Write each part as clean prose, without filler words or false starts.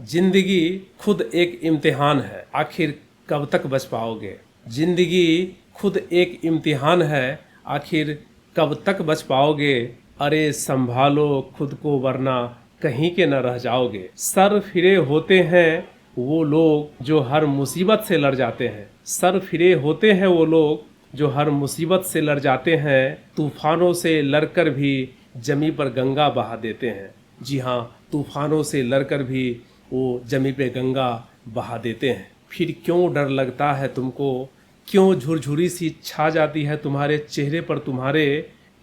जिंदगी खुद एक इम्तिहान है, आखिर कब तक बच पाओगे। जिंदगी खुद एक इम्तिहान है, आखिर कब तक बच पाओगे। अरे संभालो खुद को वरना कहीं के न रह जाओगे। सर फिरे होते हैं वो लोग जो हर मुसीबत से लड़ जाते हैं। सर फिरे होते हैं वो लोग जो हर मुसीबत से लड़ जाते हैं। तूफानों से लड़कर भी जमी पर गंगा बहा देते हैं। जी हाँ, तूफानों से लड़कर भी वो जमी पे गंगा बहा देते हैं। फिर क्यों डर लगता है तुमको, क्यों झुरझुरी सी छा जाती है तुम्हारे चेहरे पर तुम्हारे।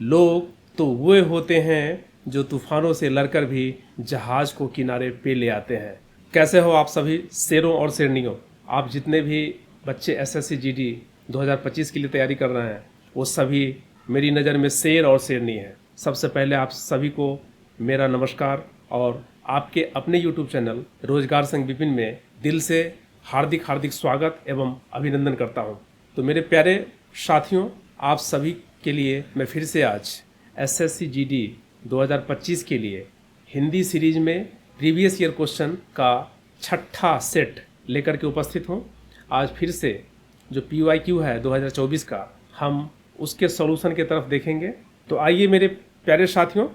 लोग तो वे होते हैं जो तूफानों से लड़कर भी जहाज को किनारे पे ले आते हैं। कैसे हो आप सभी शेरों और शेरनियों। आप जितने भी बच्चे एसएससी जीडी 2025 के लिए तैयारी कर रहे हैं वो सभी मेरी नज़र में शेर और शेरनी है। सबसे पहले आप सभी को मेरा नमस्कार और आपके अपने यूट्यूब चैनल रोजगार संग विपिन में दिल से हार्दिक हार्दिक स्वागत एवं अभिनंदन करता हूं। तो मेरे प्यारे साथियों, आप सभी के लिए मैं फिर से आज एसएससी जीडी 2025 के लिए हिंदी सीरीज में प्रीवियस ईयर क्वेश्चन का छठा सेट लेकर के उपस्थित हूं। आज फिर से जो PYQ है 2024 का, हम उसके सॉल्यूशन की तरफ देखेंगे। तो आइए मेरे प्यारे साथियों,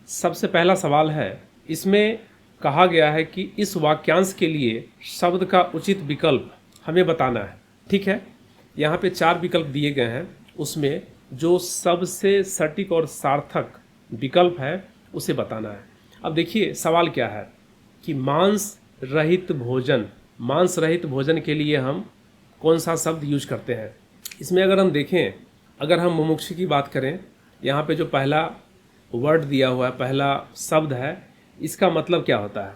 सबसे पहला सवाल है, इसमें कहा गया है कि इस वाक्यांश के लिए शब्द का उचित विकल्प हमें बताना है। ठीक है, यहाँ पे 4 विकल्प दिए गए हैं, उसमें जो सबसे सटीक और सार्थक विकल्प है उसे बताना है। अब देखिए सवाल क्या है कि मांस रहित भोजन, मांस रहित भोजन के लिए हम कौन सा शब्द यूज करते हैं। इसमें अगर हम देखें, अगर हम मुमुक्षु की बात करें, यहाँ पे जो पहला वर्ड दिया हुआ है, पहला शब्द है, इसका मतलब क्या होता है।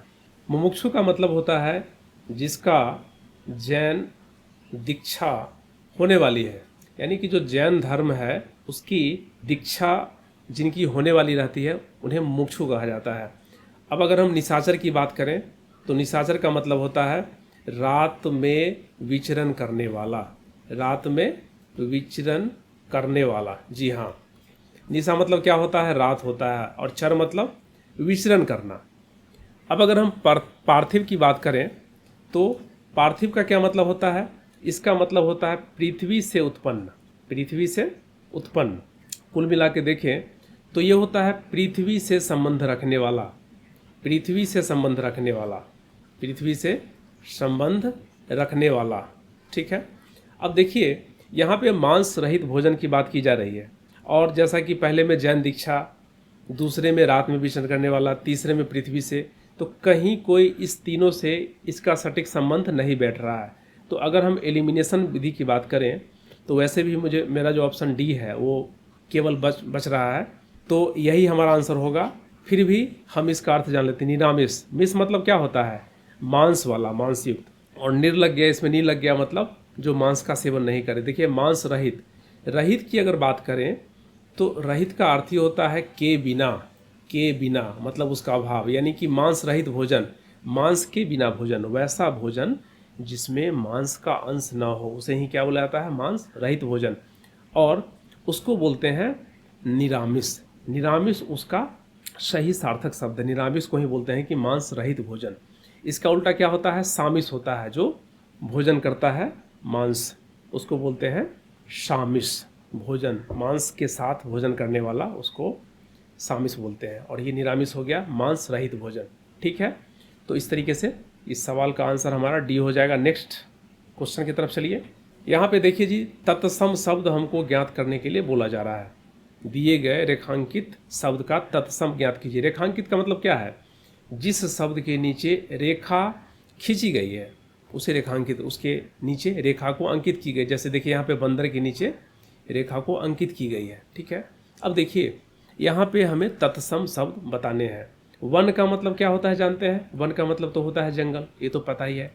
मुमुक्षु का मतलब होता है जिसका जैन दीक्षा होने वाली है, यानी कि जो जैन धर्म है उसकी दीक्षा जिनकी होने वाली रहती है उन्हें मुमुक्षु कहा जाता है। अब अगर हम निशाचर की बात करें तो निशाचर का मतलब होता है रात में विचरण करने वाला, रात में विचरण करने वाला। जी हाँ, निशा मतलब क्या होता है, रात होता है, और चर मतलब विचरण करना। अब अगर हम पार्थिव की बात करें तो पार्थिव का क्या मतलब होता है, इसका मतलब होता है पृथ्वी से उत्पन्न, पृथ्वी से उत्पन्न। कुल मिला के देखें तो ये होता है पृथ्वी से संबंध रखने वाला, पृथ्वी से संबंध रखने वाला, पृथ्वी से संबंध रखने वाला। ठीक है, अब देखिए यहाँ पे मांस रहित भोजन की बात की जा रही है, और जैसा कि पहले में जैन दीक्षा, दूसरे में रात में विचरण करने वाला, तीसरे में पृथ्वी से, तो कहीं कोई इस तीनों से इसका सटीक संबंध नहीं बैठ रहा है। तो अगर हम एलिमिनेशन विधि की बात करें तो वैसे भी मेरा जो ऑप्शन डी है वो केवल बच रहा है, तो यही हमारा आंसर होगा। फिर भी हम इसका अर्थ जान लेते हैं, निरामिष। मिस मतलब क्या होता है, मांस वाला, मांस युक्त, और निर लग गया, इसमें नी लग गया मतलब जो मांस का सेवन नहीं करे। देखिए मांस रहित, रहित की अगर बात करें तो रहित का अर्थ ही होता है के बिना, के बिना मतलब उसका अभाव, यानी कि मांस रहित भोजन, मांस के बिना भोजन, वैसा भोजन जिसमें मांस का अंश ना हो उसे ही क्या बोला जाता है, मांस रहित भोजन, और उसको बोलते हैं निरामिष। निरामिष उसका सही सार्थक शब्द है, निरामिष को ही बोलते हैं कि मांस रहित भोजन। इसका उल्टा क्या होता है, सामिष होता है, जो भोजन करता है मांस, उसको बोलते हैं सामिष। भोजन मांस के साथ भोजन करने वाला उसको सामिष बोलते हैं, और ये निरामिष हो गया मांस रहित भोजन। ठीक है, तो इस तरीके से इस सवाल का आंसर हमारा डी हो जाएगा। नेक्स्ट क्वेश्चन की तरफ चलिए। यहाँ पे देखिए जी, तत्सम शब्द हमको ज्ञात करने के लिए बोला जा रहा है। दिए गए रेखांकित शब्द का तत्सम ज्ञात कीजिए। रेखांकित का मतलब क्या है, जिस शब्द के नीचे रेखा खींची गई है उसे रेखांकित, उसके नीचे रेखा को अंकित की गई। जैसे देखिए यहाँ पे बंदर के नीचे रेखा को अंकित की गई है। ठीक है, अब देखिए यहाँ पे हमें तत्सम शब्द बताने हैं। वन का मतलब क्या होता है जानते हैं, वन का मतलब तो होता है जंगल, ये तो पता ही है।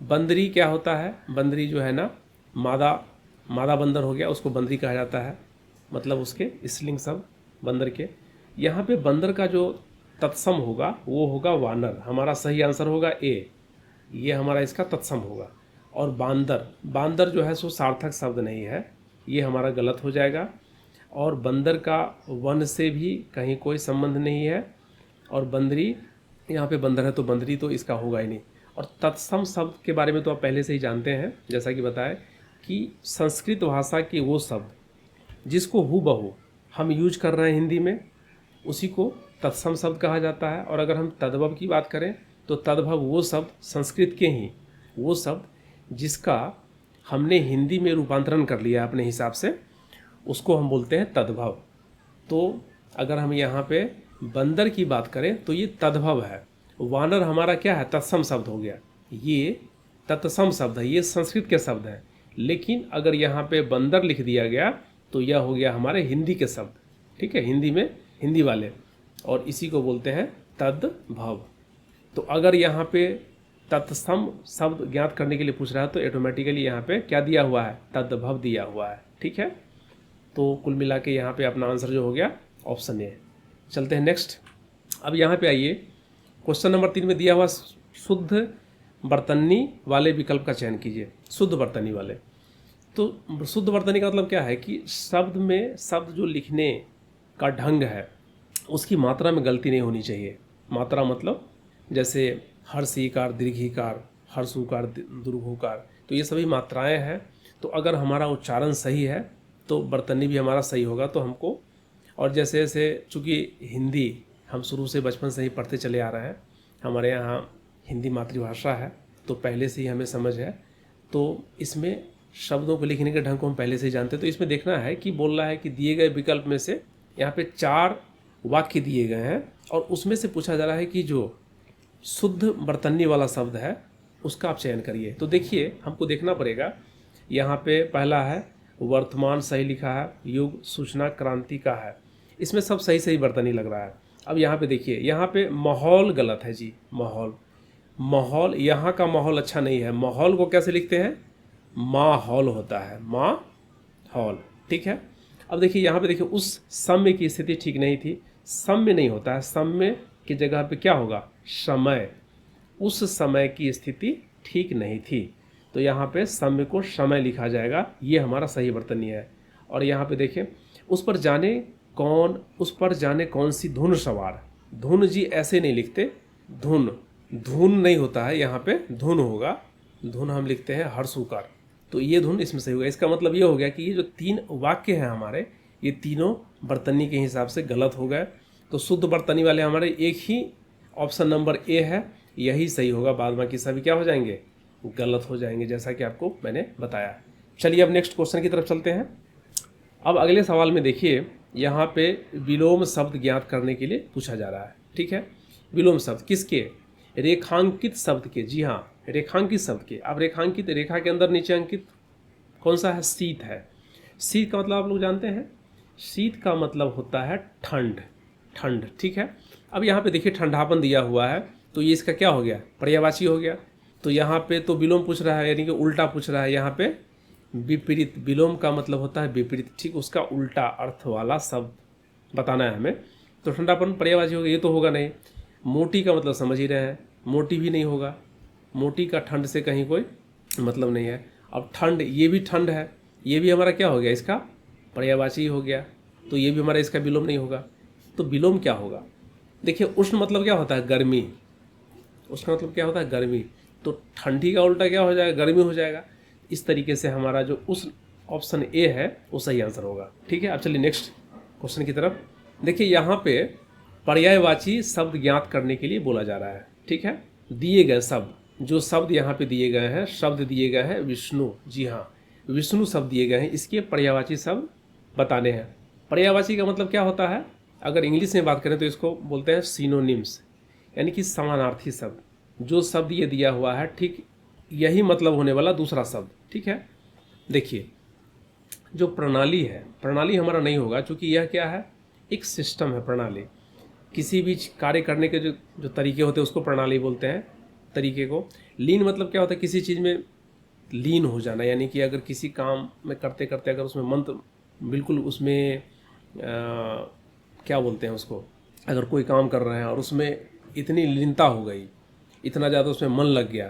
बंदरी क्या होता है, बंदरी जो है ना, मादा बंदर हो गया, उसको बंदरी कहा जाता है, मतलब उसके स्त्रीलिंग शब्द बंदर के। यहाँ पे बंदर का जो तत्सम होगा वो होगा वानर, हमारा सही आंसर होगा ए, ये हमारा इसका तत्सम होगा। और बांदर, बांदर जो है सो सार्थक शब्द नहीं है, ये हमारा गलत हो जाएगा। और बंदर का वन से भी कहीं कोई संबंध नहीं है, और बंदरी यहाँ पे बंदर है तो बंदरी तो इसका होगा ही नहीं। और तत्सम शब्द के बारे में तो आप पहले से ही जानते हैं, जैसा कि बताएं कि संस्कृत भाषा के वो शब्द जिसको हूबहू हम यूज कर रहे हैं हिंदी में, उसी को तत्सम शब्द कहा जाता है। और अगर हम तद्भव की बात करें तो तद्भव वो शब्द संस्कृत के ही वो शब्द जिसका हमने हिंदी में रूपांतरण कर लिया अपने हिसाब से, उसको हम बोलते हैं तद्भव। तो अगर हम यहाँ पे बंदर की बात करें तो ये तद्भव है। वानर हमारा क्या है, तत्सम शब्द हो गया, ये तत्सम शब्द है, ये संस्कृत के शब्द हैं। लेकिन अगर यहाँ पे बंदर लिख दिया गया तो यह हो गया हमारे हिंदी के शब्द, ठीक है, हिंदी में हिंदी वाले, और इसी को बोलते हैं तद्भव। तो अगर यहाँ पे तत्सम शब्द ज्ञात करने के लिए पूछ रहा है तो ऑटोमेटिकली यहाँ पे क्या दिया हुआ है, तद्भव दिया हुआ है, ठीक है। तो कुल मिला के यहाँ पे अपना आंसर जो हो गया ऑप्शन ए। चलते हैं नेक्स्ट। अब यहाँ पे आइए, क्वेश्चन नंबर 3 में दिया हुआ शुद्ध बर्तनी वाले विकल्प का चयन कीजिए। शुद्ध बर्तनी वाले, तो शुद्ध बर्तनी का मतलब क्या है कि शब्द में शब्द जो लिखने का ढंग है उसकी मात्रा में गलती नहीं होनी चाहिए। मात्रा मतलब जैसे हर्षईकार, दीर्घीकार, हर्षुकार, दीर्घुकार, तो ये सभी मात्राएं हैं। तो अगर हमारा उच्चारण सही है तो बर्तनी भी हमारा सही होगा। तो हमको, और जैसे जैसे चूँकि हिंदी हम शुरू से बचपन से ही पढ़ते चले आ रहे हैं, हमारे यहाँ हिंदी मातृभाषा है तो पहले से ही हमें समझ है, तो इसमें शब्दों को लिखने के ढंग को हम पहले से ही जानते हैं। तो इसमें देखना है कि बोल रहा है कि दिए गए विकल्प में से यहाँ पे 4 वाक्य दिए गए हैं और उसमें से पूछा जा रहा है कि जो शुद्ध बर्तनी वाला शब्द है उसका आप चयन करिए। तो देखिए, हमको देखना पड़ेगा। यहाँ पे पहला है वर्तमान, सही लिखा है, युग, सूचना, क्रांति का है, इसमें सब सही सही बर्तनी लग रहा है। अब यहाँ पे देखिए, यहाँ पे माहौल गलत है जी, माहौल यहाँ का माहौल अच्छा नहीं है। माहौल को कैसे लिखते हैं, माहौल होता है, माहौल, ठीक है। अब देखिए यहाँ पे देखिए, उस समय की स्थिति ठीक नहीं थी, समय नहीं होता है, समय की जगह पे क्या होगा, समय, उस समय की स्थिति ठीक नहीं थी, तो यहाँ पे समय को समय लिखा जाएगा, ये हमारा सही बर्तनी है। और यहाँ पे देखिए, उस पर जाने कौन सी धुन सवार, धुन जी ऐसे नहीं लिखते, धुन नहीं होता है, यहाँ पे धुन होगा, धुन हम लिखते हैं हर्षुकार, तो ये धुन इसमें सही होगा। इसका मतलब ये हो गया कि ये जो 3 वाक्य हैं हमारे, ये तीनों बर्तनी के हिसाब से गलत हो गए। तो शुद्ध बर्तनी वाले हमारे एक ही ऑप्शन नंबर ए है, यही सही होगा, बाद बाकी सभी क्या हो जाएंगे, गलत हो जाएंगे, जैसा कि आपको मैंने बताया। चलिए अब नेक्स्ट क्वेश्चन की तरफ चलते हैं। अब अगले सवाल में देखिए, यहाँ पे विलोम शब्द ज्ञात करने के लिए पूछा जा रहा है, ठीक है। विलोम शब्द किसके, रेखांकित शब्द के, जी हाँ, रेखांकित शब्द के। अब रेखांकित, रेखा के अंदर नीचे अंकित कौन सा है, शीत है। शीत का मतलब आप लोग जानते हैं, शीत का मतलब होता है ठंड, ठीक है। अब यहाँ पे देखिए ठंडापन दिया हुआ है, तो ये इसका क्या हो गया, पर्यायवाची हो गया। तो यहाँ पे तो विलोम पूछ रहा है, यानी कि उल्टा पूछ रहा है। यहाँ पे विपरीत, विलोम का मतलब होता है विपरीत, ठीक, उसका उल्टा अर्थ वाला शब्द बताना है हमें। तो ठंडापन पर्यायवाची हो गया, ये तो होगा नहीं। मोटी का मतलब समझ ही रहे हैं, मोटी भी नहीं होगा, मोटी का ठंड से कहीं कोई मतलब नहीं है। अब ठंड, ये भी ठंड है, ये भी हमारा क्या हो गया, इसका पर्यायवाची हो गया, तो ये भी हमारा इसका विलोम नहीं होगा। तो विलोम क्या होगा, देखिए उष्ण मतलब क्या होता है, गर्मी, उष्ण मतलब क्या होता है, गर्मी, तो ठंडी का उल्टा क्या हो जाएगा, गर्मी हो जाएगा। इस तरीके से हमारा जो उस ऑप्शन ए है वो सही आंसर होगा, ठीक है। अब चलिए नेक्स्ट क्वेश्चन की तरफ। देखिए यहाँ पे पर्यायवाची शब्द ज्ञात करने के लिए बोला जा रहा है, ठीक है। दिए गए शब्द, जो शब्द यहाँ पे दिए गए हैं, शब्द दिए गए हैं विष्णु, जी हाँ, विष्णु शब्द दिए गए हैं, इसके पर्यायवाची शब्द बताने हैं। पर्यायवाची का मतलब क्या होता है, अगर इंग्लिश में बात करें तो इसको बोलते हैं सिनोनिम्स, यानी कि समानार्थी शब्द। जो शब्द ये दिया हुआ है ठीक यही मतलब होने वाला दूसरा शब्द, ठीक है। देखिए जो प्रणाली है, प्रणाली हमारा नहीं होगा, क्योंकि यह क्या है, एक सिस्टम है। प्रणाली किसी भी कार्य करने के जो तरीके होते हैं उसको प्रणाली बोलते हैं, तरीके को। लीन मतलब क्या होता है, किसी चीज़ में लीन हो जाना, यानी कि अगर किसी काम में करते करते अगर उसमें मंत्र बिल्कुल उसमें क्या बोलते हैं उसको, अगर कोई काम कर रहे हैं और उसमें इतनी लीनता हो गई, इतना ज़्यादा उसमें मन लग गया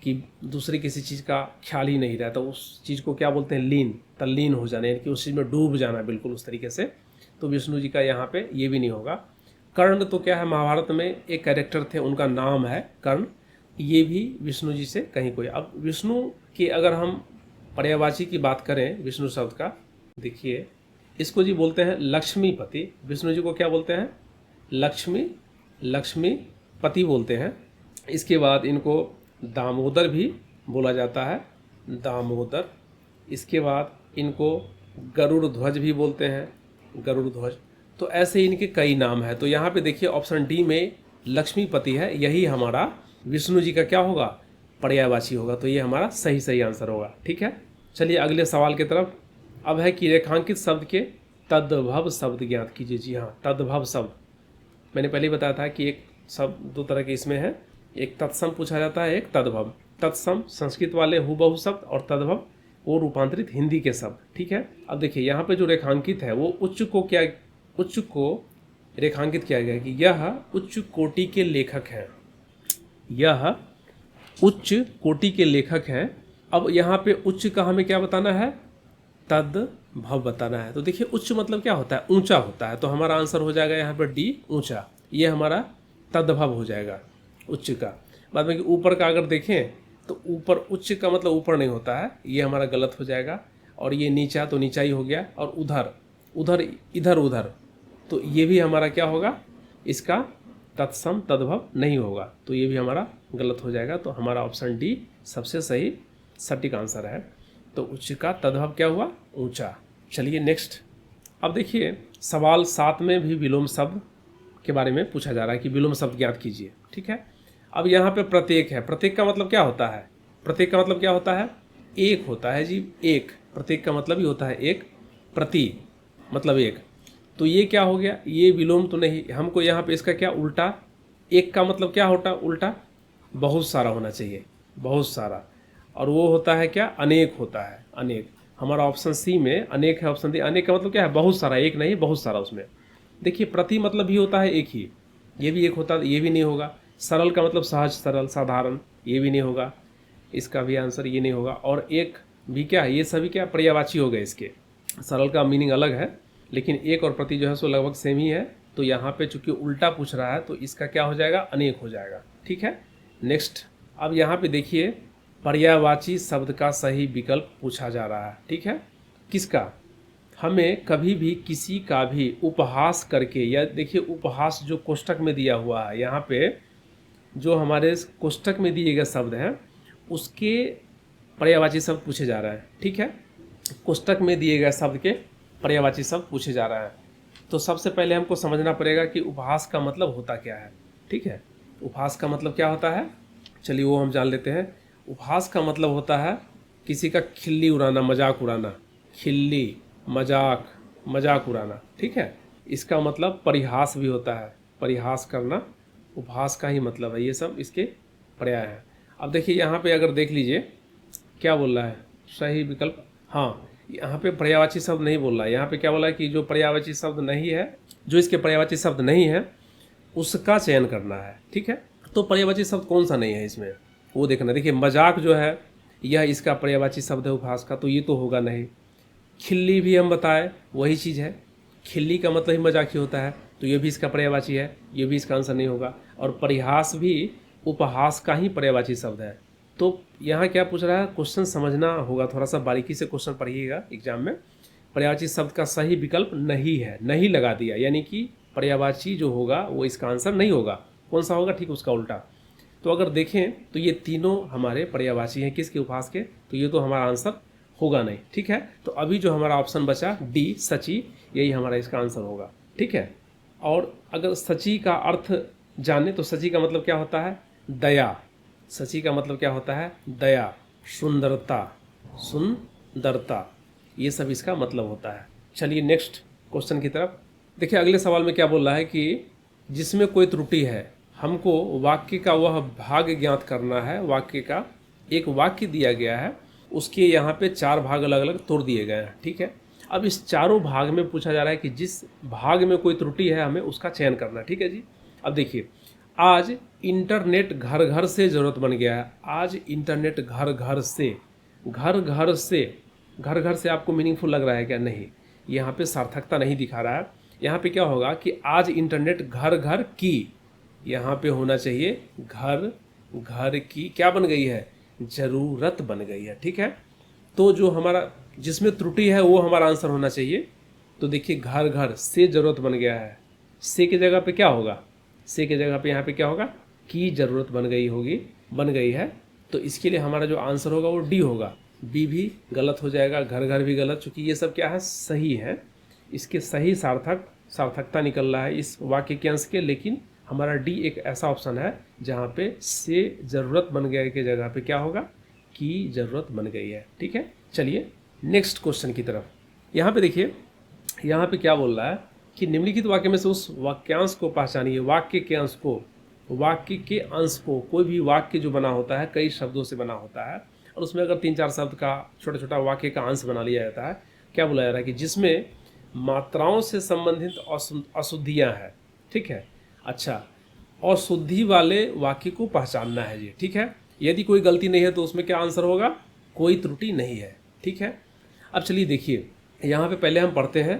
कि दूसरी किसी चीज़ का ख्याल ही नहीं रहता, उस चीज़ को क्या बोलते हैं, लीन, तल्लीन हो जाना, यानी कि उस चीज़ में डूब जाना बिल्कुल उस तरीके से। तो विष्णु जी का यहाँ पे ये भी नहीं होगा। कर्ण तो क्या है, महाभारत में एक कैरेक्टर थे, उनका नाम है कर्ण। ये भी विष्णु जी से कहीं कोई। अब विष्णु की अगर हम पर्यायवाची की बात करें विष्णु शब्द का, देखिए इसको जी बोलते हैं लक्ष्मीपति। विष्णु जी को क्या बोलते हैं? लक्ष्मीपति बोलते हैं। इसके बाद इनको दामोदर भी बोला जाता है, दामोदर। इसके बाद इनको गरुड़ ध्वज भी बोलते हैं, गरुड़ ध्वज। तो ऐसे इनके कई नाम हैं। तो यहाँ पे देखिए ऑप्शन डी में लक्ष्मीपति है, यही हमारा विष्णु जी का क्या होगा? पर्यायवाची होगा। तो ये हमारा सही आंसर होगा। ठीक है, चलिए अगले सवाल की तरफ। अब है कि रेखांकित शब्द के तद्भव शब्द ज्ञात कीजिए। जी हाँ, तद्भव शब्द मैंने पहले बताया था कि एक शब्द दो तरह के इसमें है, एक तत्सम पूछा जाता है, एक तद्भव। तत्सम संस्कृत वाले हुबहू शब्द और तद्भव वो रूपांतरित हिंदी के शब्द। ठीक है, अब देखिए यहाँ पे जो रेखांकित है वो उच्च को रेखांकित किया गया है कि यह उच्च कोटि के लेखक हैं, यह उच्च कोटि के लेखक हैं। अब यहाँ पे उच्च का हमें क्या बताना है? तद्भव बताना है। तो देखिए उच्च मतलब क्या होता है? ऊंचा होता है। तो हमारा आंसर हो जाएगा यहाँ पर डी, ऊंचा। ये हमारा तद्भव हो जाएगा उच्च का। बाद में कि ऊपर का अगर देखें तो ऊपर, उच्च का मतलब ऊपर नहीं होता है, ये हमारा गलत हो जाएगा। और ये नीचा तो नीचा ही हो गया, और उधर इधर उधर, तो ये भी हमारा क्या होगा? इसका तत्सम तद्भव नहीं होगा, तो ये भी हमारा गलत हो जाएगा। तो हमारा ऑप्शन डी सबसे सही सटीक आंसर है। तो उच्च का तद्भव क्या हुआ? ऊंचा। चलिए नेक्स्ट। अब देखिए सवाल 7 में भी विलोम शब्द के बारे में पूछा जा रहा है कि विलोम शब्द ज्ञात कीजिए। ठीक है, अब यहाँ पे प्रत्येक है। प्रत्येक का मतलब क्या होता है? प्रत्येक का मतलब क्या होता है? एक होता है जी, एक। प्रत्येक का मतलब ही होता है एक, प्रति मतलब एक। तो ये क्या हो गया? ये विलोम तो नहीं, हमको यहाँ पे इसका क्या उल्टा, एक का मतलब क्या होता? उल्टा बहुत सारा होना चाहिए, बहुत सारा। और वो होता है क्या? अनेक होता है, अनेक। हमारा ऑप्शन सी में अनेक है, ऑप्शन डी। अनेक का मतलब क्या है? बहुत सारा, एक नहीं बहुत सारा उसमें। देखिए प्रति मतलब भी होता है एक ही, ये भी एक होता है, ये भी नहीं होगा। सरल का मतलब सहज, सरल, साधारण, ये भी नहीं होगा। इसका भी आंसर ये नहीं होगा। और एक भी क्या है? ये सभी क्या पर्यायवाची हो गए इसके। सरल का मीनिंग अलग है, लेकिन एक और प्रति जो है सो लगभग सेम ही है। तो यहाँ पे चूंकि उल्टा पूछ रहा है तो इसका क्या हो जाएगा? अनेक हो जाएगा। ठीक है, नेक्स्ट। अब यहाँ पे देखिए पर्यायवाची शब्द का सही विकल्प पूछा जा रहा है। ठीक है, किसका? हमें कभी भी किसी का भी उपहास करके, या देखिए उपहास जो कोष्टक में दिया हुआ है, यहाँ पे जो हमारे कोष्टक में दिए गए शब्द हैं उसके पर्यायवाची शब्द पूछे जा रहे हैं। ठीक है, कोष्टक में दिए गए शब्द के पर्यायवाची शब्द पूछे जा रहे हैं। तो सबसे पहले हमको समझना पड़ेगा कि उपहास का मतलब होता क्या है। ठीक है, उपहास का मतलब क्या होता है? चलिए वो हम जान लेते हैं। उपहास का मतलब होता है किसी का खिल्ली उड़ाना, मजाक उड़ाना, खिल्ली, मजाक उड़ाना। ठीक है, इसका मतलब परिहास भी होता है, परिहास करना उपहास का ही मतलब है। ये सब इसके पर्याय हैं। अब देखिए यहाँ पे अगर देख लीजिए क्या बोल रहा है सही विकल्प। हाँ, यहाँ पे पर्यायवाची शब्द नहीं बोल रहा है। यहाँ पे क्या बोला है कि जो पर्यायवाची शब्द नहीं है, जो इसके पर्यायवाची शब्द नहीं है उसका चयन करना है। ठीक है, तो पर्यायवाची शब्द कौन सा नहीं है इसमें वो देखना। देखिए मजाक जो है यह इसका पर्यायवाची शब्द है उपहास का, तो ये तो होगा नहीं। खिल्ली भी हम बताए वही चीज़ है, खिल्ली का मतलब ही मजाक ही होता है, तो ये भी इसका पर्यायवाची है, ये भी इसका आंसर नहीं होगा। और परिहास भी उपहास का ही पर्यायवाची शब्द है। तो यहाँ क्या पूछ रहा है? क्वेश्चन समझना होगा, थोड़ा सा बारीकी से क्वेश्चन पढ़िएगा एग्जाम में। पर्यायवाची शब्द का सही विकल्प नहीं है, नहीं लगा दिया, यानी कि पर्यायवाची जो होगा वो इसका आंसर नहीं होगा। कौन सा होगा? ठीक उसका उल्टा। तो अगर देखें तो ये तीनों हमारे पर्यायवाची हैं, किसके? उपहास के। तो ये तो हमारा आंसर होगा नहीं। ठीक है, तो अभी जो हमारा ऑप्शन बचा डी सची, यही हमारा इसका आंसर होगा। ठीक है, और अगर सची का अर्थ जाने तो सची का मतलब क्या होता है? दया। सची का मतलब क्या होता है? दया, सुंदरता, सुंदरता, ये सब इसका मतलब होता है। चलिए नेक्स्ट क्वेश्चन की तरफ। देखिए अगले सवाल में क्या बोल रहा है कि जिसमें कोई त्रुटि है, हमको वाक्य का वह भाग ज्ञात करना है। वाक्य का एक वाक्य दिया गया है, उसके यहाँ पे 4 भाग अलग अलग तोड़ दिए गए हैं। ठीक है, अब इस चारों भाग में पूछा जा रहा है कि जिस भाग में कोई त्रुटि है हमें उसका चयन करना है। ठीक है जी, अब देखिए आज इंटरनेट घर घर से ज़रूरत बन गया है। आज इंटरनेट घर घर से, घर घर से, घर घर से आपको मीनिंगफुल लग रहा है क्या? नहीं, यहाँ पे सार्थकता नहीं दिखा रहा है। यहाँ पे क्या होगा कि आज इंटरनेट घर घर की, यहाँ पे होना चाहिए घर घर की क्या बन गई है, जरूरत बन गई है। ठीक है, तो जो हमारा जिसमें त्रुटि है वो हमारा आंसर होना चाहिए। तो देखिए घर घर से जरूरत बन गया है, से की जगह पे क्या होगा, से की जगह पे यहाँ पे क्या होगा, की जरूरत बन गई होगी, बन गई है। तो इसके लिए हमारा जो आंसर होगा वो डी होगा। बी भी गलत हो जाएगा, घर घर भी गलत, चूँकि ये सब क्या है, सही है। इसके सही सार्थकता निकल रहा है इस वाक्य के अंश के, लेकिन हमारा डी एक ऐसा ऑप्शन है जहाँ पे से ज़रूरत बन गया की जगह पे क्या होगा, की ज़रूरत बन गई है। ठीक है, चलिए नेक्स्ट क्वेश्चन की तरफ। यहाँ पे देखिए, यहाँ पे क्या बोल रहा है कि निम्नलिखित वाक्य में से उस वाक्यांश को पहचानिए। वाक्य के अंश को, वाक्य के अंश को, कोई भी वाक्य जो बना होता है कई शब्दों से बना होता है, और उसमें अगर 3-4 शब्द का छोटा छोटा वाक्य का अंश बना लिया जाता है, क्या बोला जा रहा है कि जिसमें मात्राओं से संबंधित अशुद्धियाँ हैं। ठीक है, अच्छा, अशुद्धि वाले वाक्य को पहचानना है जी। ठीक है, यदि कोई गलती नहीं है तो उसमें क्या आंसर होगा, कोई त्रुटि नहीं है। ठीक है, अब चलिए देखिए, यहाँ पे पहले हम पढ़ते हैं,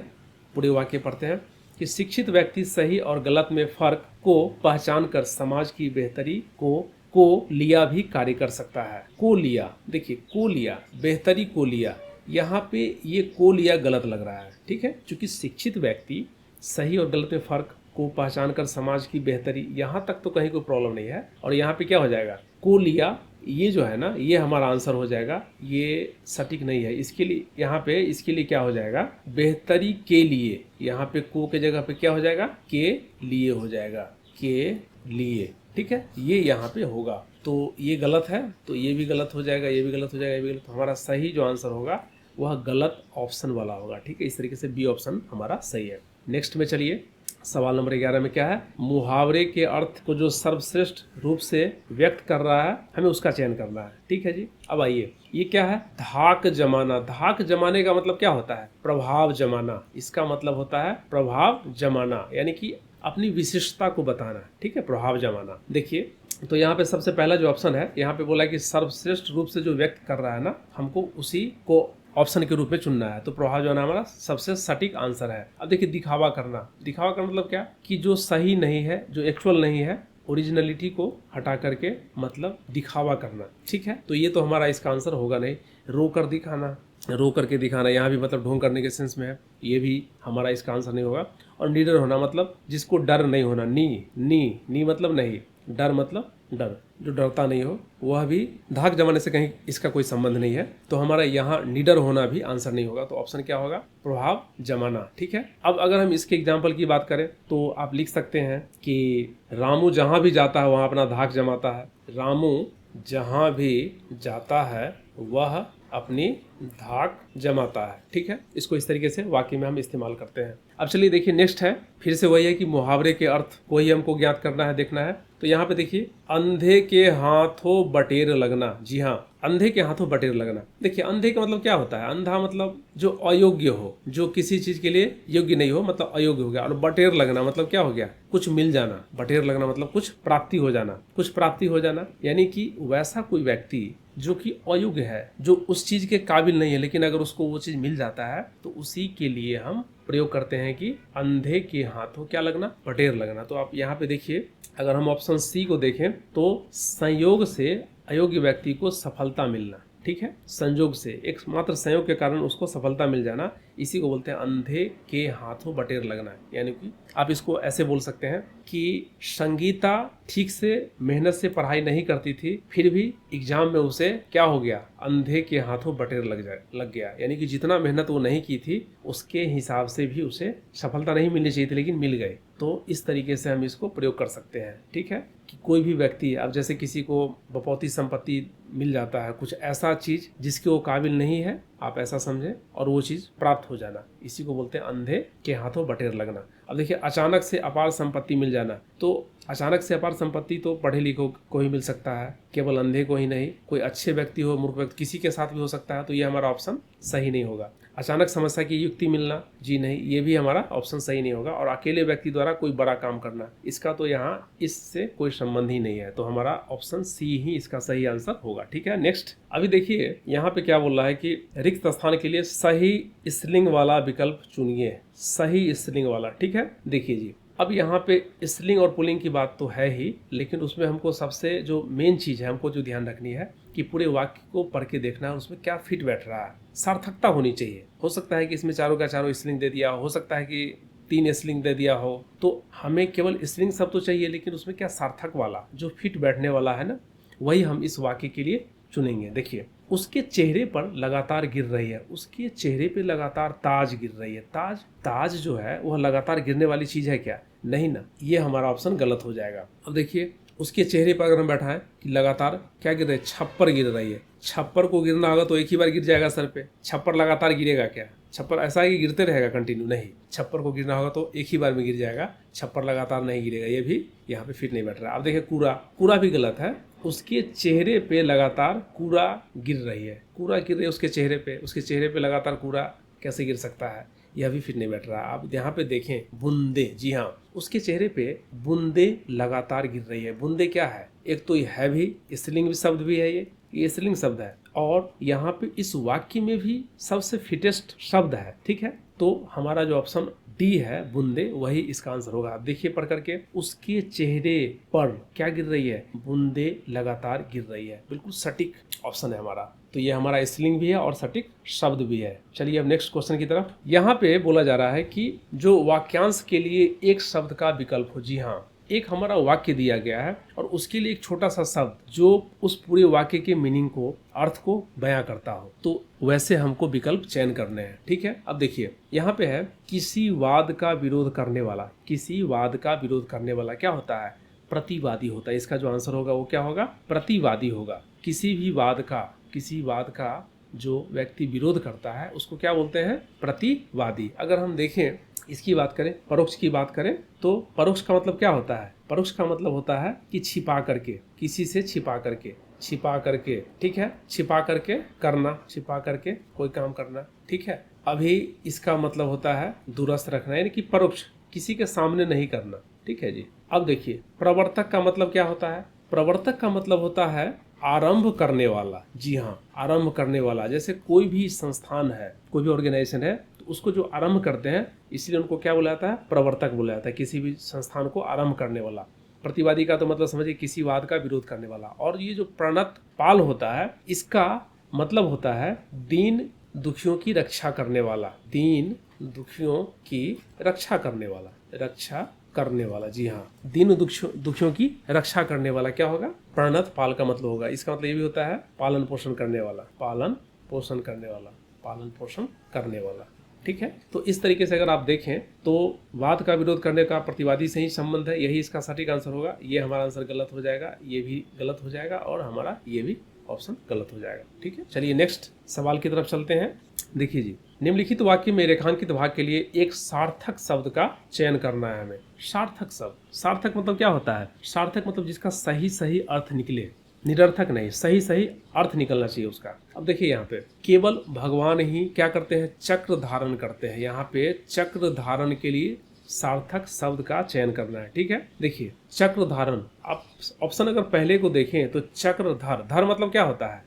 पूरे वाक्य पढ़ते हैं कि शिक्षित व्यक्ति सही और गलत में फर्क को पहचान कर समाज की बेहतरी को लिया भी कार्य कर सकता है। को लिया, देखिए को लिया, बेहतरी को लिया, यहाँ पे ये को लिया गलत लग रहा है। ठीक है, क्योंकि शिक्षित व्यक्ति सही और गलत में फर्क को पहचान कर समाज की बेहतरी, यहाँ तक तो कहीं कोई प्रॉब्लम नहीं है। और यहाँ पे क्या हो जाएगा, को लिया, ये जो है ना, ये हमारा आंसर हो जाएगा। ये सटीक नहीं है, इसके लिए यहाँ पे, इसके लिए क्या हो जाएगा, बेहतरी के लिए, यहाँ पे को के जगह पे क्या हो जाएगा, के लिए हो जाएगा, के लिए। ठीक है, ये यहाँ पे होगा, तो ये गलत है, तो ये भी गलत हो जाएगा, ये भी गलत हो जाएगा, ये भी गलत। तो हमारा सही जो आंसर होगा वह गलत ऑप्शन वाला होगा। ठीक है, इस तरीके से बी ऑप्शन हमारा सही है। नेक्स्ट में चलिए, सवाल नंबर 11 में क्या है, मुहावरे के अर्थ को जो सर्वश्रेष्ठ रूप से व्यक्त कर रहा है हमें उसका चयन करना है। ठीक है जी, अब आइए, ये क्या है, धाक जमाना। धाक जमाने का मतलब क्या होता है, प्रभाव जमाना। इसका मतलब होता है प्रभाव जमाना, यानी कि अपनी विशिष्टता को बताना। ठीक है, प्रभाव जमाना। देखिए, तो यहाँ पे सबसे पहला जो ऑप्शन है, यहाँ पे बोला कि सर्वश्रेष्ठ रूप से जो व्यक्त कर रहा है ना, हमको उसी को ऑप्शन के रूप में चुनना है। तो प्रभाव जो है ना हमारा सबसे सटीक आंसर है। अब देखिए, दिखावा करना, दिखावा करना मतलब क्या, कि जो सही नहीं है, जो एक्चुअल नहीं है, ओरिजिनलिटी को हटा करके मतलब दिखावा करना। ठीक है, तो ये तो हमारा इसका आंसर होगा नहीं। रो कर दिखाना, रो करके दिखाना, यहाँ भी मतलब ढोंग करने के सेंस में है, ये भी हमारा इसका आंसर नहीं होगा। और निडर होना मतलब जिसको डर नहीं होना, नी मतलब नहीं, डर मतलब डर, जो डरता नहीं हो, वह भी धाक जमाने से कहीं इसका कोई संबंध नहीं है। तो हमारा यहाँ निडर होना भी आंसर नहीं होगा। तो ऑप्शन क्या होगा, प्रभाव जमाना। ठीक है, अब अगर हम इसके एग्जाम्पल की बात करें तो आप लिख सकते हैं कि रामू जहाँ भी जाता है वहाँ अपना धाक जमाता है। रामू जहाँ भी जाता है वह अपनी धाक जमाता है। ठीक है, इसको इस तरीके से वाक्य में हम इस्तेमाल करते हैं। अब चलिए देखिए, नेक्स्ट है, फिर से वही है कि मुहावरे के अर्थ को ही हमको ज्ञात करना है, देखना है। तो यहाँ पे देखिए, अंधे के हाथों बटेर लगना। जी हाँ, अंधे के हाथों बटेर लगना। देखिए, अंधे का मतलब क्या होता है, अंधा मतलब जो अयोग्य हो, जो किसी चीज के लिए योग्य नहीं हो, मतलब अयोग्य हो गया। और बटेर लगना मतलब क्या हो गया, कुछ मिल जाना। बटेर लगना मतलब कुछ प्राप्ति हो जाना, कुछ प्राप्ति हो जाना, यानी कि वैसा कोई व्यक्ति जो कि अयोग्य है, जो उस चीज के काबिल नहीं है, लेकिन अगर उसको वो चीज मिल जाता है तो उसी के लिए हम प्रयोग करते हैं कि अंधे के हाथों क्या लगना, बटेर लगना। तो आप यहाँ पे देखिए, अगर हम ऑप्शन सी को देखें तो संयोग से अयोग्य व्यक्ति को सफलता मिलना। ठीक है, संयोग से, एक मात्र संयोग के कारण उसको सफलता मिल जाना, इसी को बोलते हैं अंधे के हाथों बटेर लगना। यानी कि आप इसको ऐसे बोल सकते हैं कि संगीता ठीक से मेहनत से पढ़ाई नहीं करती थी, फिर भी एग्जाम में उसे क्या हो गया, अंधे के हाथों बटेर लग गया। यानी कि जितना मेहनत वो नहीं की थी उसके हिसाब से भी उसे सफलता नहीं मिलनी चाहिए थी, लेकिन मिल गए। तो इस तरीके से हम इसको प्रयोग कर सकते हैं। ठीक है, कि कोई भी व्यक्ति, अब जैसे किसी को बपौती संपत्ति मिल जाता है, कुछ ऐसा चीज जिसके वो काबिल नहीं है, आप ऐसा समझें, और वो चीज प्राप्त हो जाना, इसी को बोलते हैं अंधे के हाथों बटेर लगना। अब देखिए, अचानक से अपार संपत्ति मिल जाना। तो अचानक से अपार संपत्ति तो पढ़े लिखों को ही मिल सकता है, केवल अंधे को ही नहीं, कोई अच्छे व्यक्ति हो, मूर्ख व्यक्ति, किसी के साथ भी हो सकता है। तो ये हमारा ऑप्शन सही नहीं होगा। अचानक समस्या की युक्ति मिलना, जी नहीं, ये भी हमारा ऑप्शन सही नहीं होगा। और अकेले व्यक्ति द्वारा कोई बड़ा काम करना, इसका तो यहाँ इससे कोई संबंध ही नहीं है। तो हमारा ऑप्शन सी ही इसका सही आंसर होगा। ठीक है, नेक्स्ट, अभी देखिए यहाँ पे क्या बोल रहा है कि रिक्त स्थान के लिए सही स्त्रीलिंग वाला विकल्प चुनिए। सही स्त्रीलिंग वाला। ठीक है, देखिए जी, अब यहाँ पे स्त्रीलिंग और पुल्लिंग की बात तो है ही, लेकिन उसमें हमको सबसे जो मेन चीज़ है हमको जो ध्यान रखनी है कि पूरे वाक्य को पढ़ के देखना है उसमें क्या फिट बैठ रहा है, सार्थकता होनी चाहिए। हो सकता है कि इसमें चारों का चारों स्त्रीलिंग दे दिया हो सकता है कि 3 स्त्रीलिंग दे दिया हो, तो हमें केवल स्त्रीलिंग शब्द तो चाहिए, लेकिन उसमें क्या सार्थक वाला जो फिट बैठने वाला है ना, वही हम इस वाक्य के लिए चुनेंगे। देखिए, उसके चेहरे पर लगातार गिर रही है, उसके चेहरे पे लगातार ताज गिर रही है। ताज ताज जो है वह लगातार गिरने वाली चीज है क्या? नहीं ना, ये हमारा ऑप्शन गलत हो जाएगा। अब देखिए, उसके चेहरे पर अगर हम बैठाएं कि लगातार क्या गिर रही है, छप्पर गिर रही है। छप्पर को गिरना होगा तो एक ही बार गिर जाएगा सर पे, छप्पर लगातार गिरेगा क्या? छप्पर ऐसा है कि गिरते रहेगा कंटिन्यू? नहीं, छप्पर को गिरना होगा तो एक ही बार में गिर जाएगा, छप्पर लगातार नहीं गिरेगा। ये भी यहाँ पे फिट नहीं बैठ रहा। अब देखिए, कूड़ा, कूड़ा भी गलत है। उसके चेहरे पे लगातार कूड़ा गिर रही है, कूड़ा गिर रही है उसके चेहरे पे, उसके चेहरे पे लगातार कूड़ा कैसे गिर सकता है? यह भी फिट नहीं बैठ रहा। आप यहाँ पे देखें, बूंदे, जी हाँ, उसके चेहरे पे बूंदे लगातार गिर रही है। बूंदे क्या है? एक तो है भी स्त्रीलिंग शब्द भी है, ये स्त्रीलिंग शब्द है, और यहाँ पे इस वाक्य में भी सबसे फिटेस्ट शब्द है। ठीक है, तो हमारा जो ऑप्शन डी है, बूंदे, वही इसका आंसर होगा। आप देखिए पढ़ करके, उसके चेहरे पर क्या गिर रही है? बूंदे लगातार गिर रही है। बिल्कुल सटीक ऑप्शन है हमारा। तो ये हमारा स्त्रीलिंग भी है और सटीक शब्द भी है। चलिए अब नेक्स्ट क्वेश्चन की तरफ। यहाँ पे बोला जा रहा है कि जो वाक्यांश के लिए एक शब्द का विकल्प हो। जी हाँ, एक हमारा वाक्य दिया गया है और उसके लिए एक छोटा सा शब्द जो उस पूरे वाक्य के मीनिंग को, अर्थ को बयां करता हो, तो वैसे हमको विकल्प चयन करने हैं। ठीक है, अब देखिए यहाँ पे है, किसी वाद का विरोध करने वाला। किसी वाद का विरोध करने वाला क्या होता है? प्रतिवादी होता है। इसका जो आंसर होगा वो क्या होगा? प्रतिवादी होगा। किसी भी वाद का, किसी वाद का जो व्यक्ति विरोध करता है उसको क्या बोलते हैं? प्रतिवादी। अगर हम देखें, इसकी बात करें, परोक्ष की बात करें, तो परोक्ष का मतलब क्या होता है? परोक्ष का मतलब होता है कि छिपा करके, किसी से छिपा करके, छिपा करके, ठीक है, छिपा करके करना, छिपा करके कोई काम करना। ठीक है, अभी इसका मतलब होता है दूरस्थ रखना, यानी कि परोक्ष, किसी के सामने नहीं करना। ठीक है जी। अब देखिए, प्रवर्तक का मतलब क्या होता है? प्रवर्तक का मतलब होता है आरंभ करने वाला। जी हाँ, आरंभ करने वाला। जैसे कोई भी संस्थान है, कोई भी ऑर्गेनाइजेशन है, तो उसको जो आरंभ करते हैं, इसलिए उनको क्या बोला जाता है? प्रवर्तक बोला जाता है। किसी भी संस्थान को आरंभ करने वाला। प्रतिवादी का तो मतलब समझिए किसी वाद का विरोध करने वाला। और ये जो प्रणत पाल होता है, इसका मतलब होता है दीन दुखियों की रक्षा करने वाला। दीन दुखियों की रक्षा करने वाला, रक्षा करने वाला। जी हाँ, दीन दुखियों की रक्षा करने वाला क्या होगा? प्रणत पाल का मतलब होगा। इसका मतलब ये भी होता है पालन पोषण करने वाला, पालन पोषण करने वाला, पालन पोषण करने वाला। ठीक है, तो इस तरीके से अगर आप देखें तो वाद का विरोध करने का प्रतिवादी से ही संबंध है, यही इसका सटीक आंसर होगा। ये हमारा आंसर गलत हो जाएगा, ये भी गलत हो जाएगा, और हमारा ये भी ऑप्शन गलत हो जाएगा। ठीक है, चलिए नेक्स्ट सवाल की तरफ चलते हैं। देखिए जी, निम्नलिखित वाक्य में रेखांकित भाग के लिए एक सार्थक शब्द का चयन करना है हमें। सार्थक शब्द, सार्थक मतलब क्या होता है? सार्थक मतलब जिसका सही सही अर्थ निकले, निरर्थक नहीं, सही सही अर्थ निकलना चाहिए उसका। अब देखिए यहाँ पे केवल भगवान ही क्या करते हैं? चक्र धारण करते हैं। यहाँ पे चक्र धारण के लिए सार्थक शब्द का चयन करना है। ठीक है, देखिए चक्र धारण, आप ऑप्शन अगर पहले को देखें तो चक्रधर, धर मतलब क्या होता है?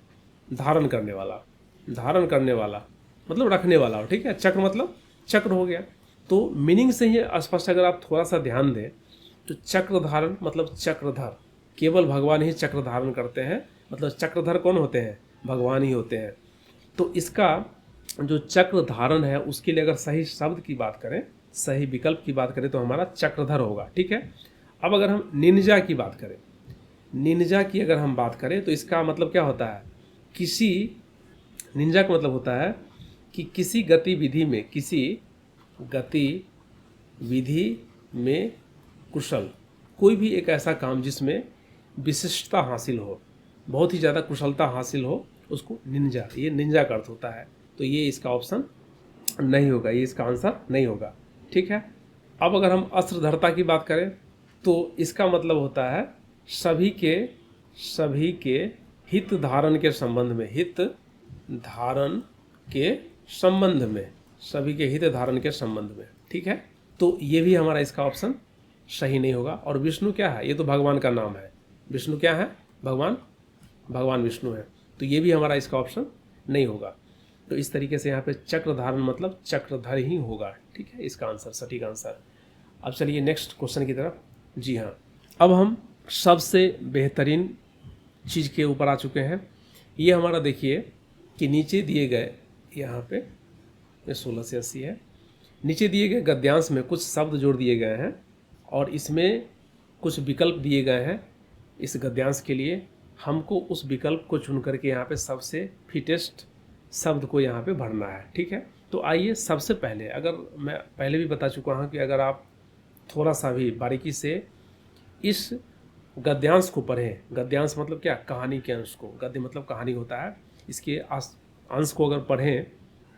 धारण करने वाला, धारण करने वाला मतलब रखने वाला। ठीक है, चक्र मतलब चक्र हो गया। तो मीनिंग से ही स्पष्ट अगर आप थोड़ा सा ध्यान दें तो चक्र धारण मतलब चक्रधर, केवल भगवान ही चक्र धारण करते हैं, मतलब चक्रधर कौन होते हैं? भगवान ही होते हैं। तो इसका जो चक्र धारण है उसके लिए अगर सही शब्द की बात करें, सही विकल्प की बात करें, तो हमारा चक्रधर होगा। ठीक है, अब अगर हम निंजा की बात करें, निंजा की अगर हम बात करें तो इसका मतलब क्या होता है? किसी, निंजा का मतलब होता है कि किसी गतिविधि में, किसी गतिविधि में कुशल, कोई भी एक ऐसा काम जिसमें विशिष्टता हासिल हो, बहुत ही ज़्यादा कुशलता हासिल हो, उसको निंजा, ये निंजा का अर्थ होता है। तो ये इसका ऑप्शन नहीं होगा, ये इसका आंसर नहीं होगा। ठीक है, अब अगर हम अस्त्रधरता की बात करें तो इसका मतलब होता है सभी के हित धारण के संबंध में, हित धारण के संबंध में, सभी के हित धारण के संबंध में। ठीक है, तो ये भी हमारा इसका ऑप्शन सही नहीं होगा। और विष्णु क्या है? ये तो भगवान का नाम है। विष्णु क्या है? भगवान, भगवान विष्णु है। तो ये भी हमारा इसका ऑप्शन नहीं होगा। तो इस तरीके से यहाँ पे चक्रधारण मतलब चक्रधर ही होगा। ठीक है, इसका आंसर, सटीक आंसर। अब चलिए नेक्स्ट क्वेश्चन की तरफ। जी हाँ, अब हम सबसे बेहतरीन चीज़ के ऊपर आ चुके हैं। ये हमारा देखिए कि नीचे दिए गए, यहाँ पे 16 से 80 है, नीचे दिए गए गद्यांश में कुछ शब्द जोड़ दिए गए हैं और इसमें कुछ विकल्प दिए गए हैं। इस गद्यांश के लिए हमको उस विकल्प को चुन करके यहाँ पे सबसे फिटेस्ट शब्द को यहाँ पे भरना है। ठीक है, तो आइए सबसे पहले, अगर मैं पहले भी बता चुका हूँ कि अगर आप थोड़ा सा भी बारीकी से इस गद्यांश को पढ़ें, गद्यांश मतलब क्या, कहानी के अंश को, गद्य मतलब कहानी होता है, इसके अंश को अगर पढ़ें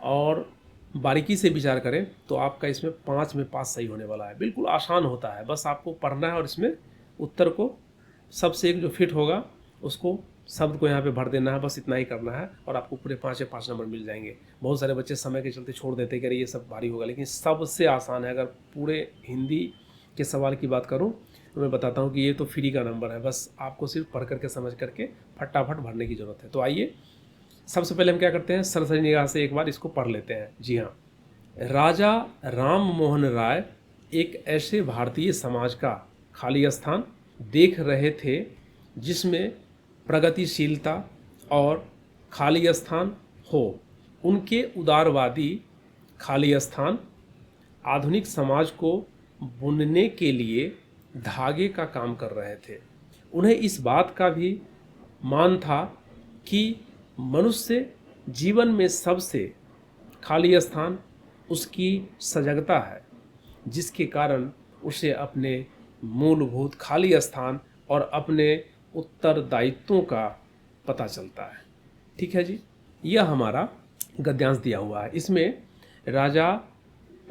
और बारीकी से विचार करें तो आपका इसमें 5 में 5 सही होने वाला है। बिल्कुल आसान होता है, बस आपको पढ़ना है और इसमें उत्तर को सबसे एक जो फिट होगा उसको शब्द को यहाँ पे भर देना है, बस इतना ही करना है और आपको पूरे 5 से 5 नंबर मिल जाएंगे। बहुत सारे बच्चे समय के चलते छोड़ देते कि अरे ये सब भारी होगा, लेकिन सबसे आसान है। अगर पूरे हिंदी के सवाल की बात करूँ तो मैं बताता हूँ कि ये तो फ्री का नंबर है, बस आपको सिर्फ पढ़ करके समझ करके फटाफट भरने की ज़रूरत है। तो आइए सबसे पहले हम क्या करते हैं, सरसरी निगाह से एक बार इसको पढ़ लेते हैं। जी हाँ, राजा राम मोहन राय एक ऐसे भारतीय समाज का खाली स्थान देख रहे थे जिसमें प्रगतिशीलता और खाली स्थान हो। उनके उदारवादी खाली स्थान आधुनिक समाज को बुनने के लिए धागे का काम कर रहे थे। उन्हें इस बात का भी मान था कि मनुष्य जीवन में सबसे खाली स्थान उसकी सजगता है, जिसके कारण उसे अपने मूलभूत खाली स्थान और अपने उत्तरदायित्वों का पता चलता है। ठीक है जी, यह हमारा गद्यांश दिया हुआ है। इसमें राजा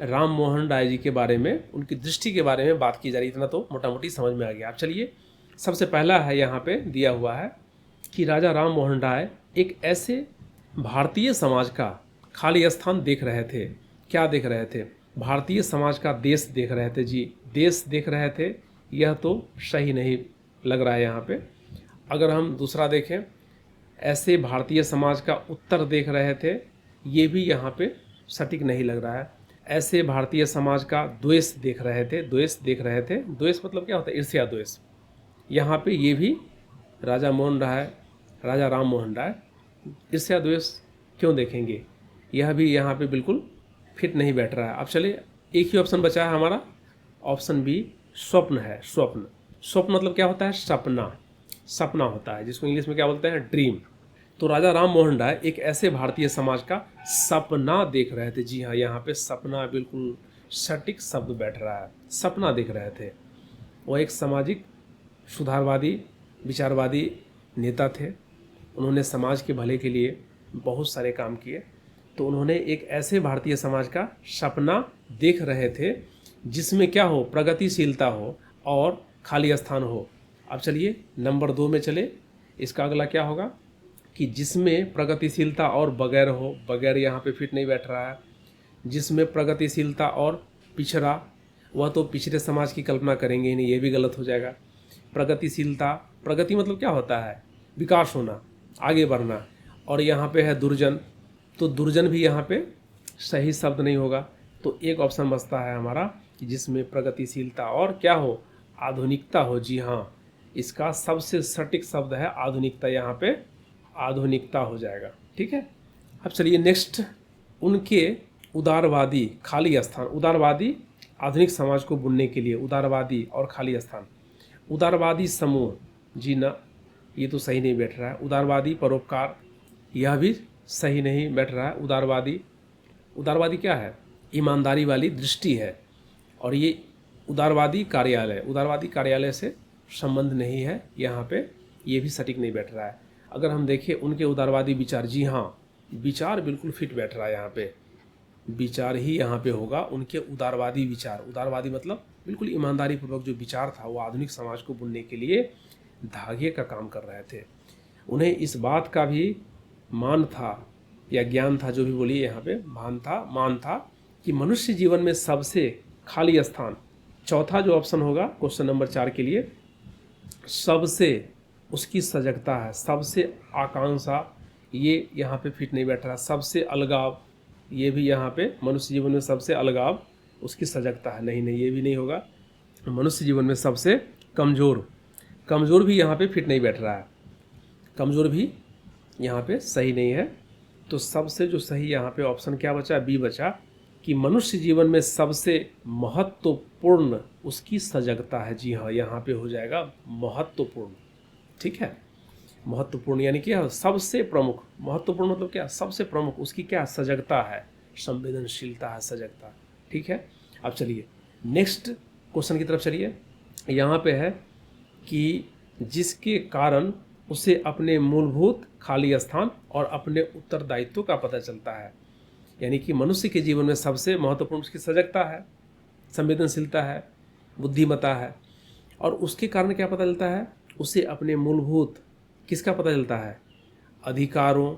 राम मोहन राय जी के बारे में, उनकी दृष्टि के बारे में बात की जा रही। इतना तो मोटा मोटी समझ में आ गया। अब चलिए सबसे पहला है, यहाँ पे दिया हुआ है कि राजा राम मोहन राय एक ऐसे भारतीय समाज का खाली स्थान देख रहे थे। क्या देख रहे थे? भारतीय समाज का देश देख रहे थे जी, देश देख रहे थे। यह तो सही नहीं लग रहा है यहाँ पे। अगर हम दूसरा देखें, ऐसे भारतीय समाज का उत्तर देख रहे थे, ये भी यहाँ पे सटीक नहीं लग रहा है। ऐसे भारतीय समाज का द्वेष देख रहे थे, द्वेष देख रहे थे, द्वेष मतलब क्या होता है? ईर्ष्या द्वेष। यहाँ पे ये भी राजा राम मोहन राय ईर्ष्या द्वेष क्यों देखेंगे? यह भी यहाँ पे बिल्कुल फिट नहीं बैठ रहा है। अब चलिए एक ही ऑप्शन बचा है हमारा, ऑप्शन बी स्वप्न है। स्वप्न, स्वप्न मतलब क्या होता है? सपना, सपना होता है, जिसको इंग्लिश में क्या बोलते हैं? ड्रीम। तो राजा राम मोहन राय एक ऐसे भारतीय समाज का सपना देख रहे थे। जी हाँ, यहाँ पे सपना बिल्कुल सटीक शब्द बैठ रहा है, सपना देख रहे थे। वो एक सामाजिक सुधारवादी विचारवादी नेता थे। उन्होंने समाज के भले के लिए बहुत सारे काम किए। तो उन्होंने एक ऐसे भारतीय समाज का सपना देख रहे थे जिसमें क्या हो? प्रगतिशीलता हो और खाली स्थान हो। अब चलिए नंबर 2 में चले। इसका अगला क्या होगा कि जिसमें प्रगतिशीलता और बगैर हो। बगैर यहाँ पे फिट नहीं बैठ रहा है। जिसमें प्रगतिशीलता और पिछड़ा, वह तो पिछड़े समाज की कल्पना करेंगे ही नहीं, ये भी गलत हो जाएगा। प्रगतिशीलता, प्रगति मतलब क्या होता है? विकास होना, आगे बढ़ना। और यहाँ पे है दुर्जन, तो दुर्जन भी यहाँ पे सही शब्द नहीं होगा। तो एक ऑप्शन बचता है हमारा कि जिसमें प्रगतिशीलता और क्या हो? आधुनिकता हो। जी हाँ, इसका सबसे सटीक शब्द है आधुनिकता, यहाँ पे आधुनिकता हो जाएगा। ठीक है, अब चलिए नेक्स्ट, उनके उदारवादी खाली स्थान। उदारवादी आधुनिक समाज को बुनने के लिए, उदारवादी और खाली स्थान, उदारवादी समूह। जी ना, ये तो सही नहीं बैठ रहा है। उदारवादी परोपकार, यह भी सही नहीं बैठ रहा है। उदारवादी क्या है? ईमानदारी वाली दृष्टि है। और ये उदारवादी कार्यालय से संबंध नहीं है यहाँ पे, ये भी सटीक नहीं बैठ रहा है। अगर हम देखें उनके उदारवादी विचार, जी हाँ, विचार बिल्कुल फिट बैठ रहा है यहाँ पे, विचार ही यहाँ पे होगा। उनके उदारवादी विचार, उदारवादी मतलब बिल्कुल ईमानदारी पूर्वक जो विचार था वो आधुनिक समाज को बुनने के लिए धागे का काम कर रहे थे। उन्हें इस बात का भी मान था या ज्ञान था, जो भी बोलिए यहाँ पे, मान था कि मनुष्य जीवन में सबसे खाली स्थान, चौथा जो ऑप्शन होगा क्वेश्चन नंबर 4 के लिए, सबसे उसकी सजगता है, सबसे आकांक्षा ये यहाँ पे फिट नहीं बैठ रहा। सबसे अलगाव, ये भी यहाँ पे मनुष्य जीवन में सबसे अलगाव उसकी सजगता है, नहीं नहीं ये भी नहीं होगा। मनुष्य जीवन में सबसे कमज़ोर, कमज़ोर भी यहाँ पे फिट नहीं बैठ रहा है, कमज़ोर भी यहाँ पे सही नहीं है। तो सबसे जो सही यहाँ पे ऑप्शन क्या बचा, बी बचा, कि मनुष्य जीवन में सबसे महत्वपूर्ण उसकी सजगता है। जी हाँ, यहाँ पे हो जाएगा महत्वपूर्ण। ठीक है, महत्वपूर्ण यानी क्या, सबसे प्रमुख। महत्वपूर्ण मतलब क्या, सबसे प्रमुख उसकी क्या सजगता है, संवेदनशीलता है, सजगता। ठीक है, अब चलिए नेक्स्ट क्वेश्चन की तरफ चलिए। यहाँ पे है कि जिसके कारण उसे अपने मूलभूत खाली स्थान और अपने उत्तरदायित्व का पता चलता है। यानी कि मनुष्य के जीवन में सबसे महत्वपूर्ण उसकी सजगता है, संवेदनशीलता है, बुद्धिमत्ता है, और उसके कारण क्या पता चलता है, उसे अपने मूलभूत किसका पता चलता है, अधिकारों,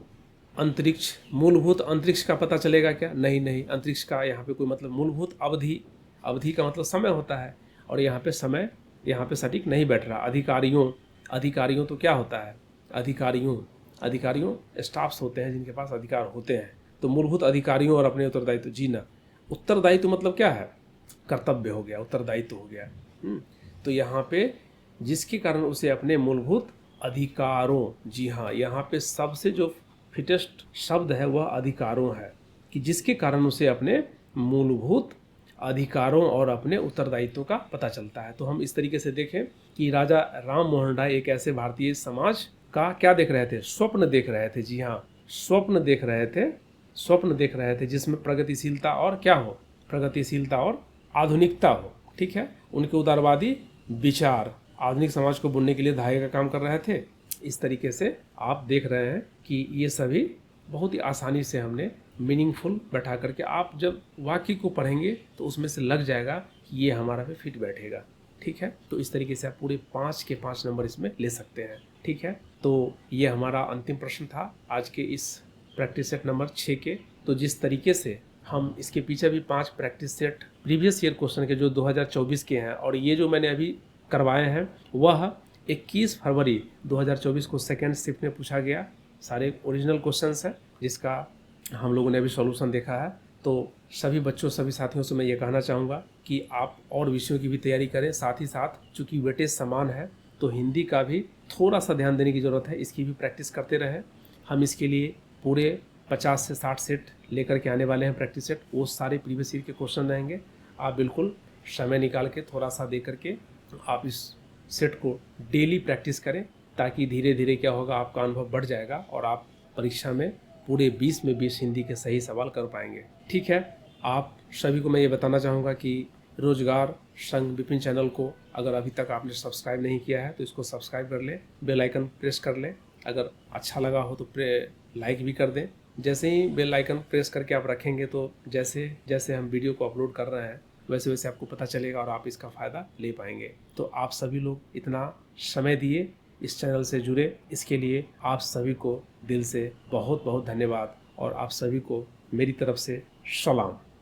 अंतरिक्ष, मूलभूत अंतरिक्ष का पता चलेगा क्या, नहीं नहीं, अंतरिक्ष का यहाँ पे कोई मतलब, मूलभूत अवधि, अवधि का मतलब समय होता है, और यहाँ पे समय यहाँ पे सटीक नहीं बैठ रहा। अधिकारियों, अधिकारियों तो क्या होता है, अधिकारियों, अधिकारियों स्टाफ्स होते हैं जिनके पास अधिकार होते हैं। तो मूलभूत अधिकारियों और अपने उत्तरदायित्व जीना। उत्तरदायित्व मतलब क्या है, कर्तव्य हो गया, उत्तरदायित्व हो गया। तो यहाँ पे जिसके कारण उसे अपने मूलभूत अधिकारों, जी हाँ, यहाँ पे सबसे जो फिटेस्ट शब्द है वह अधिकारों है, कि जिसके कारण उसे अपने मूलभूत अधिकारों और अपने उत्तरदायित्व का पता चलता है। तो हम इस तरीके से देखें कि राजा राम मोहन राय एक ऐसे भारतीय समाज का क्या देख रहे थे, स्वप्न देख रहे थे। जी हाँ, स्वप्न देख रहे थे, स्वप्न देख रहे थे जिसमें प्रगतिशीलता और क्या हो, प्रगतिशीलता और आधुनिकता हो। ठीक है, उनके उदारवादी विचार आधुनिक समाज को बुनने के लिए धागे का काम कर रहे थे। इस तरीके से आप देख रहे हैं कि ये सभी बहुत ही आसानी से हमने मीनिंगफुल बैठा करके, आप जब वाक्य को पढ़ेंगे तो उसमें से लग जाएगा कि ये हमारा पे फिट बैठेगा। ठीक है, तो इस तरीके से आप पूरे 5 के 5 नंबर इसमें ले सकते हैं। ठीक है, तो ये हमारा अंतिम प्रश्न था आज के इस प्रैक्टिस सेट नंबर 6 के। तो जिस तरीके से हम इसके पीछे भी 5 practice set previous year question के जो 2024 के हैं, और ये जो मैंने अभी करवाए हैं वह 21 फरवरी 2024 को सेकेंड शिफ्ट में पूछा गया। सारे ओरिजिनल क्वेश्चंस हैं जिसका हम लोगों ने अभी सॉल्यूशन देखा है। तो सभी बच्चों, सभी साथियों से मैं ये कहना चाहूँगा कि आप और विषयों की भी तैयारी करें। साथ ही साथ चूँकि वेटेज समान है तो हिंदी का भी थोड़ा सा ध्यान देने की ज़रूरत है, इसकी भी प्रैक्टिस करते रहें। हम इसके लिए पूरे 50 से 60 सेट लेकर के आने वाले हैं प्रैक्टिस सेट। वो सारे प्रीवियस ईयर के क्वेश्चन रहेंगे। आप बिल्कुल समय निकाल के थोड़ा सा दे करके आप इस सेट को डेली प्रैक्टिस करें, ताकि धीरे धीरे क्या होगा, आपका अनुभव बढ़ जाएगा और आप परीक्षा में पूरे 20 में 20 हिंदी के सही सवाल कर पाएंगे। ठीक है, आप सभी को मैं ये बताना चाहूँगा कि रोजगार संघ विपिन चैनल को अगर अभी तक आपने सब्सक्राइब नहीं किया है तो इसको सब्सक्राइब कर लें, बेल आइकन प्रेस कर लें। अगर अच्छा लगा हो तो लाइक भी कर दें। जैसे ही बेल आइकन प्रेस करके आप रखेंगे तो जैसे जैसे हम वीडियो को अपलोड कर रहे हैं वैसे वैसे आपको पता चलेगा और आप इसका फ़ायदा ले पाएंगे। तो आप सभी लोग इतना समय दिए, इस चैनल से जुड़े, इसके लिए आप सभी को दिल से बहुत बहुत धन्यवाद, और आप सभी को मेरी तरफ से सलाम।